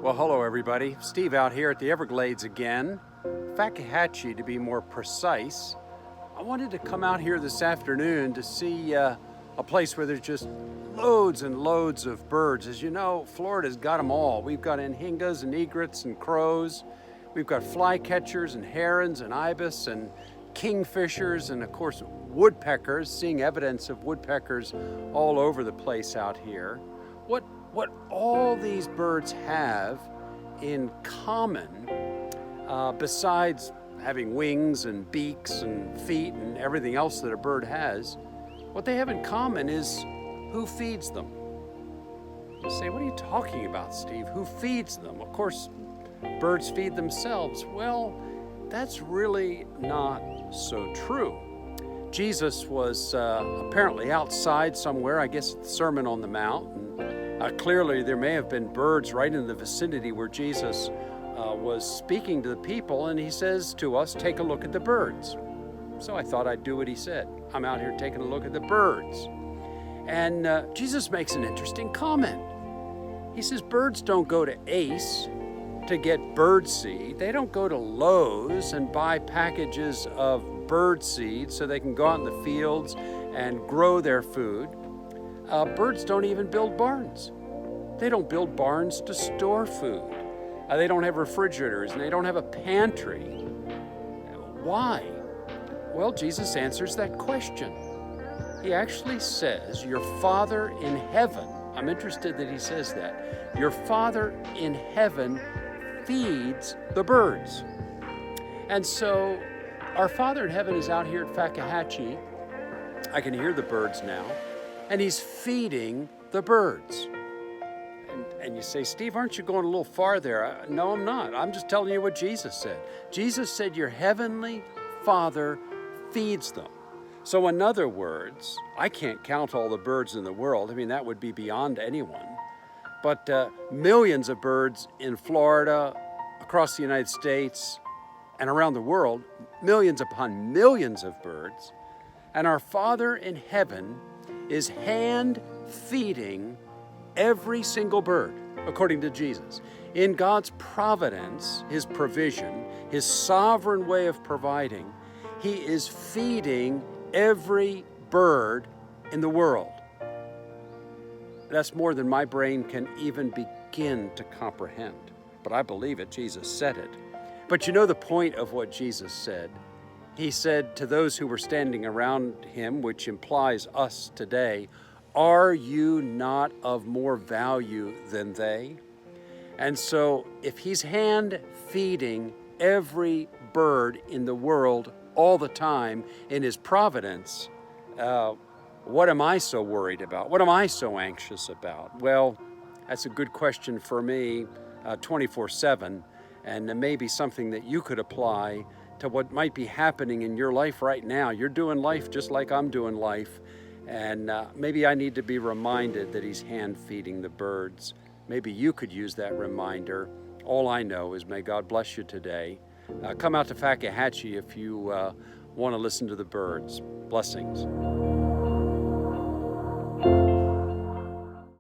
Well, hello everybody. Steve out here at the Everglades again. Fakahatchee to be more precise. I wanted to come out here this afternoon to see a place where there's just loads and loads of birds. As you know, Florida's got them all. We've got anhingas and egrets and crows. We've got flycatchers and herons and ibis and kingfishers and of course woodpeckers, seeing evidence of woodpeckers all over the place out here. What all these birds have in common, besides having wings and beaks and feet and everything else that a bird has, what they have in common is who feeds them. You say, what are you talking about, Steve? Who feeds them? Of course, birds feed themselves. Well, that's really not so true. Jesus was apparently outside somewhere, I guess at the Sermon on the Mount. Clearly, there may have been birds right in the vicinity where Jesus was speaking to the people, and he says to us, take a look at the birds. So I thought I'd do what he said. I'm out here taking a look at the birds. And Jesus makes an interesting comment. He says, birds don't go to Ace to get bird seed. They don't go to Lowe's and buy packages of bird seed so they can go out in the fields and grow their food. Birds don't even build barns. They don't build barns to store food. They don't have refrigerators and they don't have a pantry. Why? Well, Jesus answers that question. He actually says, your Father in heaven, I'm interested that he says that, your Father in heaven feeds the birds. And so our Father in heaven is out here at Fakahatchee. I can hear the birds now. And he's feeding the birds. And you say, Steve, aren't you going a little far there? No, I'm not. I'm just telling you what Jesus said. Jesus said your heavenly Father feeds them. So in other words, I can't count all the birds in the world. I mean, that would be beyond anyone. But millions of birds in Florida, across the United States, and around the world, millions upon millions of birds. And our Father in heaven is hand feeding every single bird, according to Jesus. In God's providence, his provision, his sovereign way of providing, he is feeding every bird in the world. That's more than my brain can even begin to comprehend. But I believe it. Jesus said it. But you know the point of what Jesus said? He said to those who were standing around him, which implies us today, are you not of more value than they? And so if he's hand feeding every bird in the world all the time in his providence, what am I so worried about? What am I so anxious about? Well, that's a good question for me 24/7, and it may be something that you could apply to what might be happening in your life right now. You're doing life just like I'm doing life, and maybe I need to be reminded that he's hand feeding the birds. Maybe you could use that reminder. All I know is may God bless you today. Come out to Fakahatchee if you want to listen to the birds. Blessings.